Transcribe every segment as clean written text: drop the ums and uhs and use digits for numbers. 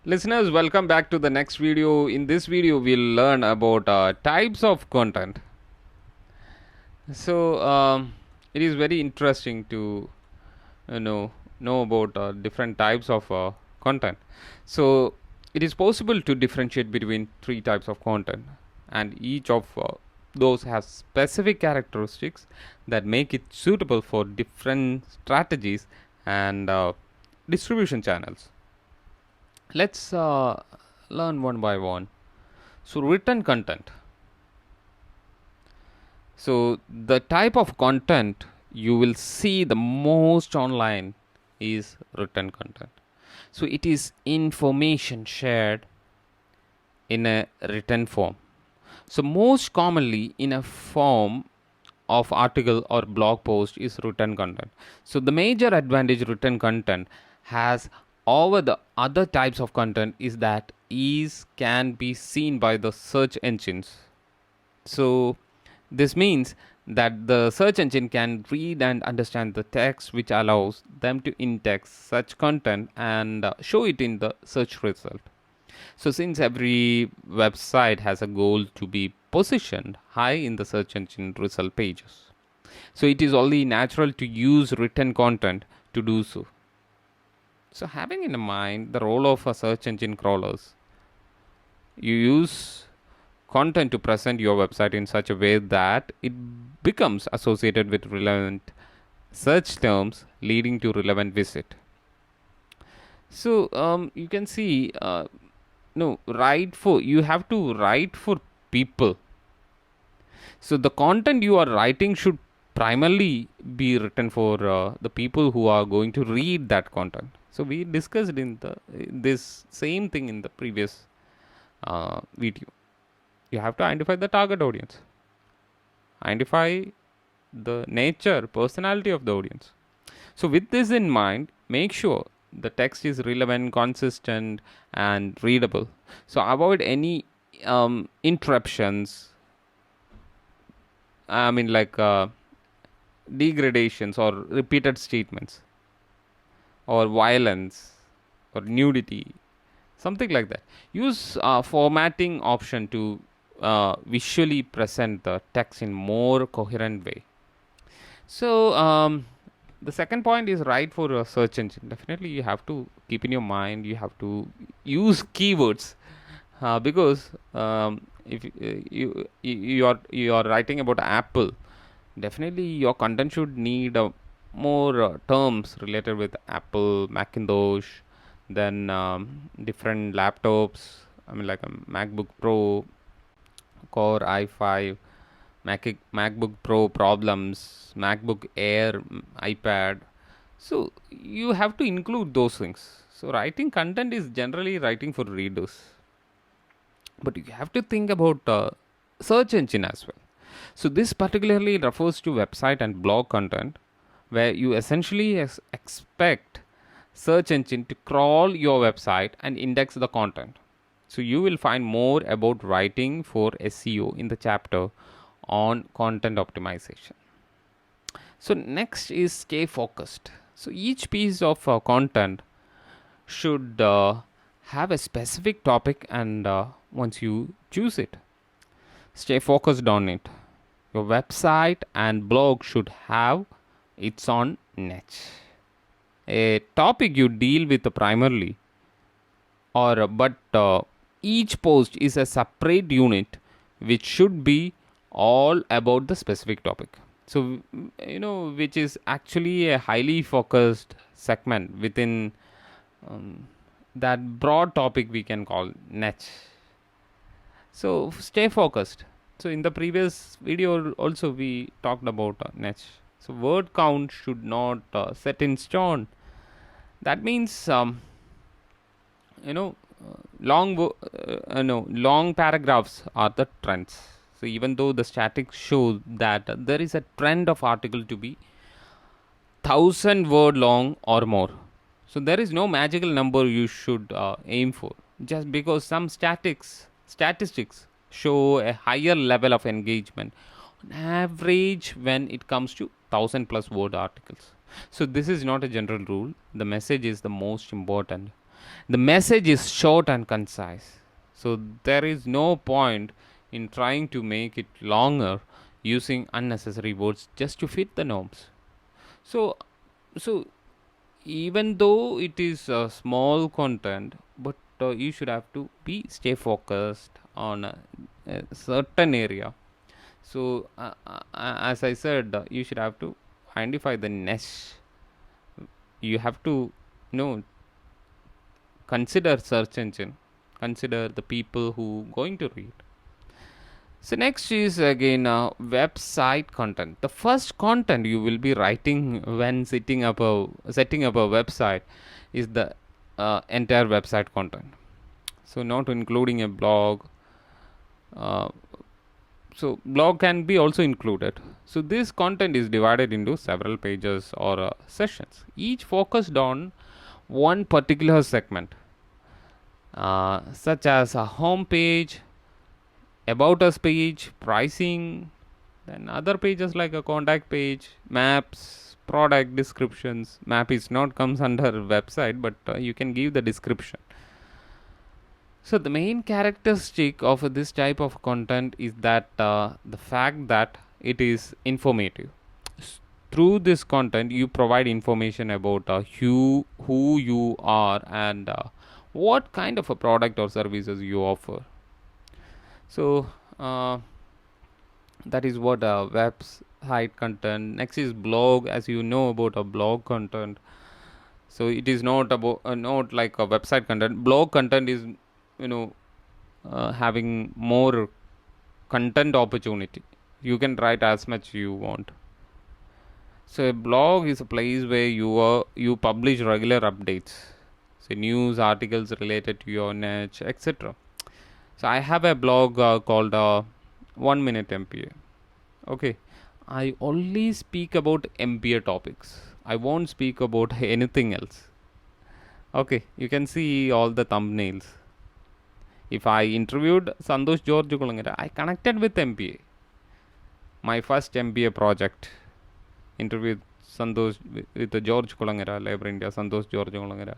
Listeners, welcome back to the next video. In this video, we'll learn about types of content. So, it is very interesting to you know about different types of content. So, it is possible to differentiate between three types of content, and each of those has specific characteristics that make it suitable for different strategies and distribution channels. Let's learn one by one. So, written content. So, the type of content you will see the most online is written content. So, it is information shared in a written form. So, most commonly in a form of article or blog post is written content. So, the major advantage written content has over the other types of content is that ease can be seen by the search engines. So, this means that the search engine can read and understand the text, which allows them to index such content and show it in the search result. So, since every website has a goal to be positioned high in the search engine result pages, so it is only natural to use written content to do so. So, having in mind the role of a search engine crawlers, you use content to present your website in such a way that it becomes associated with relevant search terms, leading to relevant visit. So you can see, no, write for, you have to write for people. So the content you are writing should primarily be written for the people who are going to read that content. So we discussed in the this same thing in the previous video. You have to identify the target audience, identify the nature, personality of the audience. So, with this in mind, make sure the text is relevant, consistent, and readable. So, avoid any interruptions. I mean, like degradations or repeated statements, or violence, or nudity, something like that. Use formatting option to visually present the text in more coherent way. So the second point is right for a search engine. Definitely, you have to keep in your mind. You have to use keywords because if you are writing about Apple, definitely your content should need more terms related with Apple, Macintosh, then different laptops. I mean, like a MacBook Pro, Core i5, MacBook Pro problems, MacBook Air, iPad. So you have to include those things. So writing content is generally writing for readers, but you have to think about search engine as well. So this particularly refers to website and blog content, where you essentially expect search engine to crawl your website and index the content. So you will find more about writing for SEO in the chapter on content optimization. So next is stay focused. So each piece of content should have a specific topic, and once you choose it, stay focused on it. Your website and blog should have its own niche, a topic you deal with primarily, or but each post is a separate unit which should be all about the specific topic. So which is actually a highly focused segment within that broad topic we can call niche. So stay focused. So in the previous video also we talked about niche. So word count should not set in stone. That means you know long paragraphs are the trends. So even though the statistics show that there is a trend of article to be 1,000 word long or more, so there is no magical number you should aim for, just because some statistics show a higher level of engagement on average when it comes to 1,000 plus word articles. So this is not a general rule. The message is the most important. The message is short and concise. So there is no point in trying to make it longer using unnecessary words just to fit the norms. So so even though it is a small content, but you should have to be stay focused on a certain area. So as I said, you should have to identify the niche. You have to know, consider search engine, consider the people who going to read. So next is again website content. The first content you will be writing when setting up a website is the entire website content. So not including a blog. Uh, so blog can be also included. So this content is divided into several pages or sessions, each focused on one particular segment, such as a home page, about us page, pricing, then other pages like a contact page, maps, product descriptions. Map is not comes under website, but you can give the description. So the main characteristic of this type of content is that the fact that it is informative. Through this content, you provide information about who you are and what kind of a product or services you offer. So that is what website content. Next is blog. As you know about a blog content, so it is not about not like a website content. Blog content is, you know, having more content opportunity. You can write as much you want. So a blog is a place where you publish regular updates, so news articles related to your niche, etc. So I have a blog called 1 minute MPA. Okay, I only speak about MPA topics. I won't speak about anything else. Okay, you can see all the thumbnails. If I interviewed Santosh George Kulangara, I connected with MPA. My first MPA project, interviewed Santosh with George Kulangara, Labor India, Santosh George Kulangara.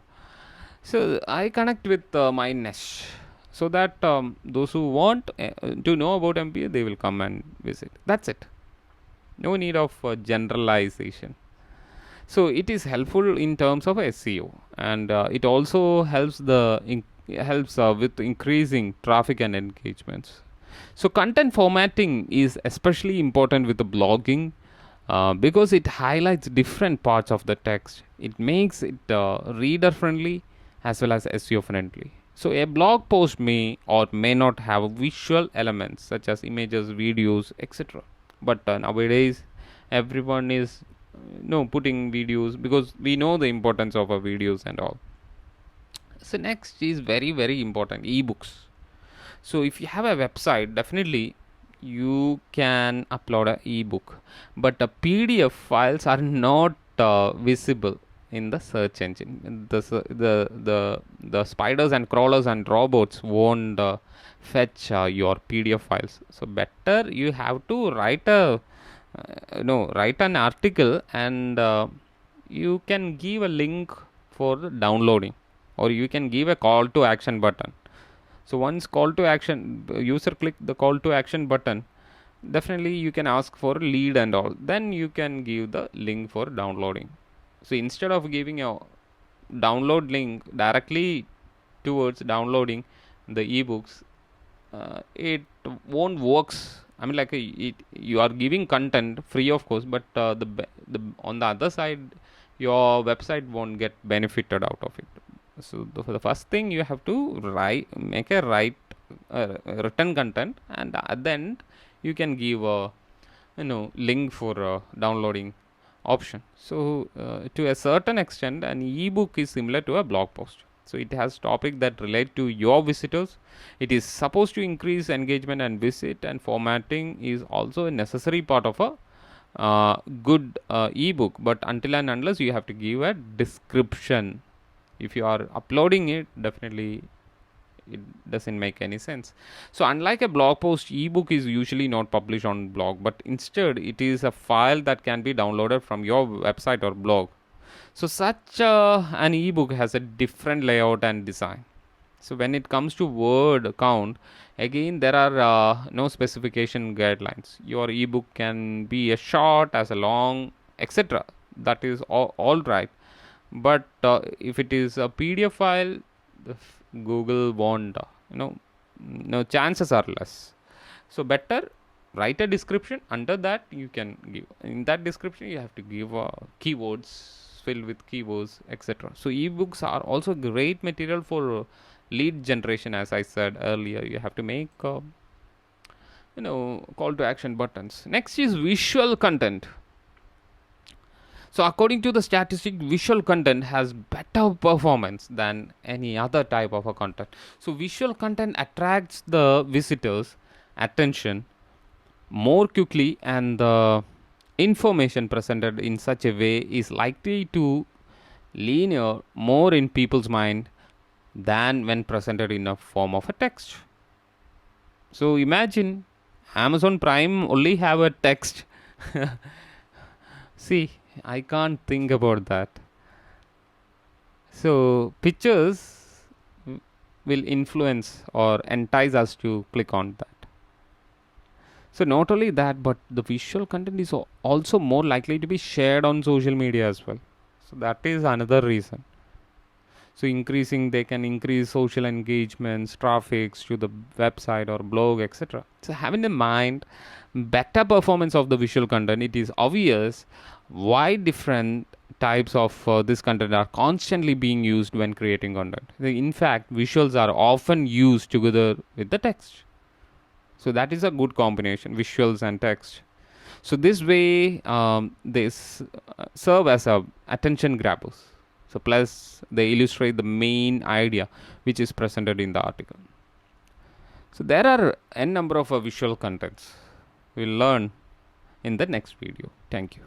So I connect with my niche, so that those who want to know about MPA, they will come and visit. That's it. No need of generalization. So it is helpful in terms of SEO, and it also helps with increasing traffic and engagements. So content formatting is especially important with the blogging, because it highlights different parts of the text. It makes it reader friendly as well as SEO friendly. So a blog post may or may not have visual elements such as images, videos, etc. But nowadays everyone is putting videos, because we know the importance of videos and all. So next is very important, ebooks. So if you have a website, definitely you can upload a ebook, but the PDF files are not visible in the search engine. The spiders and crawlers and robots won't fetch your PDF files. So better you have to write an article, and you can give a link for downloading, or you can give a call to action button. So once call to action, user click the call to action button, definitely you can ask for lead and all, then you can give the link for downloading. So instead of giving a download link directly towards downloading the ebooks, it won't works. I mean, like you are giving content free of course, but the on the other side, your website won't get benefited out of it. So the first thing you have to make a written content, and at the end you can give a link for downloading option. So to a certain extent, an ebook is similar to a blog post. So it has topic that relate to your visitors. It is supposed to increase engagement and visit, and formatting is also a necessary part of a good ebook. But until and unless you have to give a description, if you are uploading it, definitely it doesn't make any sense. So unlike a blog post, ebook is usually not published on blog, but instead it is a file that can be downloaded from your website or blog. So such an ebook has a different layout and design. So when it comes to word count, again there are no specification guidelines. Your ebook can be as short as a long, etc. That is all right. But if it is a PDF file, Google won't. No, chances are less. So better write a description. Under that you can give. In that description you have to give keywords filled with keywords, etc. So ebooks are also great material for lead generation. As I said earlier, you have to make call to action buttons. Next is visual content. So according to the statistic, visual content has better performance than any other type of a content. So visual content attracts the visitors attention more quickly, and the information presented in such a way is likely to linear more in people's mind than when presented in a form of a text. So imagine Amazon Prime only have a text. See, I can't think about that. So pictures will influence or entice us to click on that. So not only that, but the visual content is also more likely to be shared on social media as well. So that is another reason. So they can increase social engagements, traffics to the website or blog, etc. So having in mind better performance of the visual content, it is obvious why different types of this content are constantly being used when creating content. In fact, visuals are often used together with the text. So that is a good combination, visuals and text. So this way, they serve as a attention grabbers. So plus they illustrate the main idea which is presented in the article. So there are n number of visual contents we'll learn in the next video. Thank you.